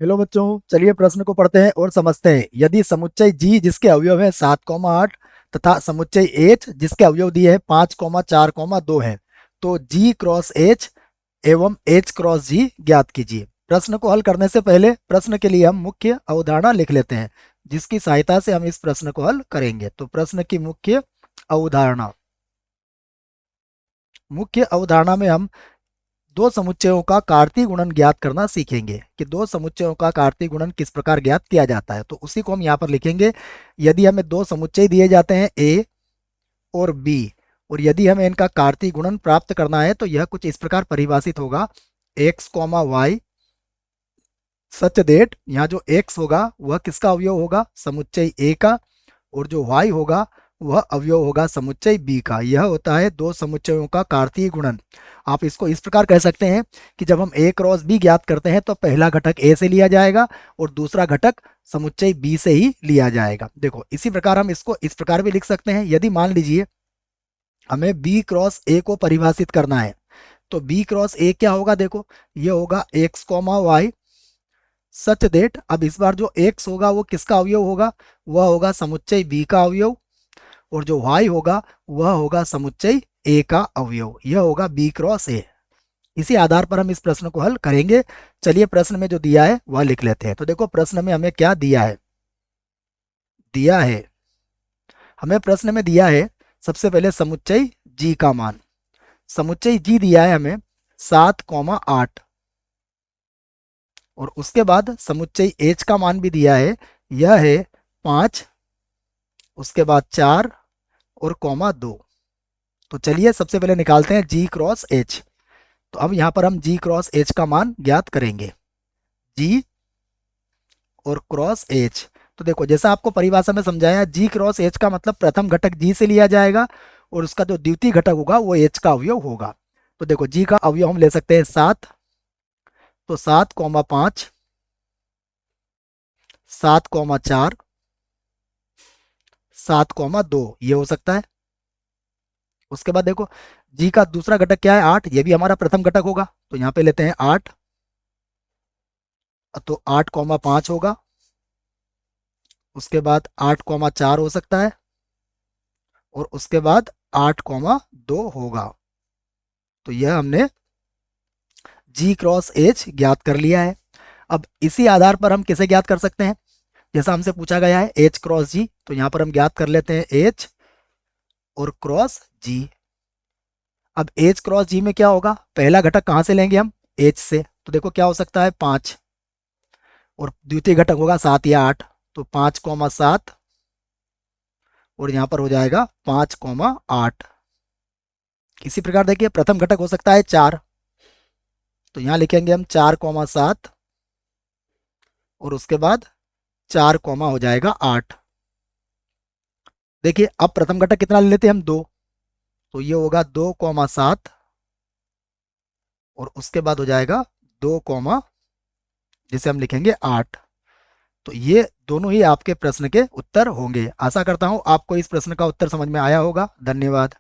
Hello बच्चों, चलिए प्रश्न को पढ़ते हैं और समझते हैं। यदि समुच्चय जी जिसके अवयव है 7,8 तथा समुच्चय एच जिसके अवयव दिए हैं 5,4,2 है, तो जी क्रॉस एच एवं एच क्रॉस जी ज्ञात कीजिए। प्रश्न को हल करने से पहले प्रश्न के लिए हम मुख्य अवधारणा लिख लेते हैं, जिसकी सहायता से हम इस प्रश्न को हल करेंगे। तो प्रश्न की मुख्य अवधारणा, मुख्य अवधारणा में हम दो समुच्चयों का कार्तीय गुणन ज्ञात करना सीखेंगे कि दो समुच्चयों का कार्तीय गुणन किस प्रकार ज्ञात किया जाता है। तो उसी को हम यहाँ पर लिखेंगे। यदि हमें दो समुच्चय दिए जाते हैं ए और बी, और यदि हमें इनका कार्तीय गुणन प्राप्त करना है तो यह कुछ इस प्रकार परिभाषित होगा। X comma Y such that, यहाँ जो एक्स होगा वह किसका अवयव होगा, समुच्चय ए का, और जो वाई होगा वह अवयव होगा समुच्चय बी का। यह होता है दो समुच्चयों का कार्तीय गुणन। आप इसको इस प्रकार कह सकते हैं कि जब हम ए क्रॉस बी ज्ञात करते हैं तो पहला घटक ए से लिया जाएगा और दूसरा घटक समुच्चय बी से ही लिया जाएगा। देखो इसी प्रकार हम इसको इस प्रकार भी लिख सकते हैं। यदि मान लीजिए हमें बी क्रॉस ए को परिभाषित करना है, तो बी क्रॉस ए क्या होगा, देखो ये होगा X comma Y such that, अब इस बार जो एक्स होगा वो किसका अवयव होगा, वह होगा समुच्चय बी का अवयव, और जो y होगा वह होगा समुच्चय a का अवयव। यह होगा b क्रॉस a। इसी आधार पर हम इस प्रश्न को हल करेंगे। चलिए प्रश्न में जो दिया है वह लिख लेते हैं। तो देखो प्रश्न में हमें क्या दिया है, दिया है हमें प्रश्न में दिया है सबसे पहले समुच्चय g का मान। समुच्चय g दिया है हमें 7,8, और उसके बाद समुच्चय h का मान भी दिया है, यह है 5, उसके बाद 4 और कॉमा 2। तो चलिए सबसे पहले निकालते हैं जी क्रॉस एच। तो अब यहाँ पर हम जी क्रॉस एच का मान ज्ञात करेंगे, जी और क्रॉस एच। तो देखो जैसा आपको परिभाषा में समझाया, जी क्रॉस एच का मतलब प्रथम घटक जी से लिया जाएगा और उसका जो द्वितीय घटक होगा वो एच का अवयव होगा। तो देखो जी का अवयव हम ले सकते हैं 7, तो 7,5, 7,4, 7,2 ये हो सकता है। उसके बाद देखो जी का दूसरा घटक क्या है, 8, ये भी हमारा प्रथम घटक होगा, तो यहाँ पे लेते हैं 8, तो 8,5 होगा। उसके बाद 8,4 हो सकता है, और उसके बाद 8,2 होगा। तो यह हमने जी क्रॉस एच ज्ञात कर लिया है। अब इसी आधार पर हम किसे ज्ञात कर सकते हैं, जैसा हमसे पूछा गया है एच क्रॉस जी, तो यहाँ पर हम ज्ञात कर लेते हैं एच और क्रॉस जी। अब एच क्रॉस जी में क्या होगा, पहला घटक कहाँ से लेंगे हम, एच से, तो देखो क्या हो सकता है 5, और द्वितीय घटक होगा 7 या 8, तो 5,7, और यहाँ पर हो जाएगा 5,8। इसी प्रकार देखिए प्रथम घटक हो सकता है 4, तो यहाँ लिखेंगे हम 4,7, और उसके बाद 4 कॉमा हो जाएगा 8। देखिए अब प्रथम घटक कितना ले लेते हैं हम, 2, तो ये होगा 2,7, और उसके बाद हो जाएगा 2 कॉमा जिसे हम लिखेंगे 8। तो ये दोनों ही आपके प्रश्न के उत्तर होंगे। आशा करता हूं आपको इस प्रश्न का उत्तर समझ में आया होगा। धन्यवाद।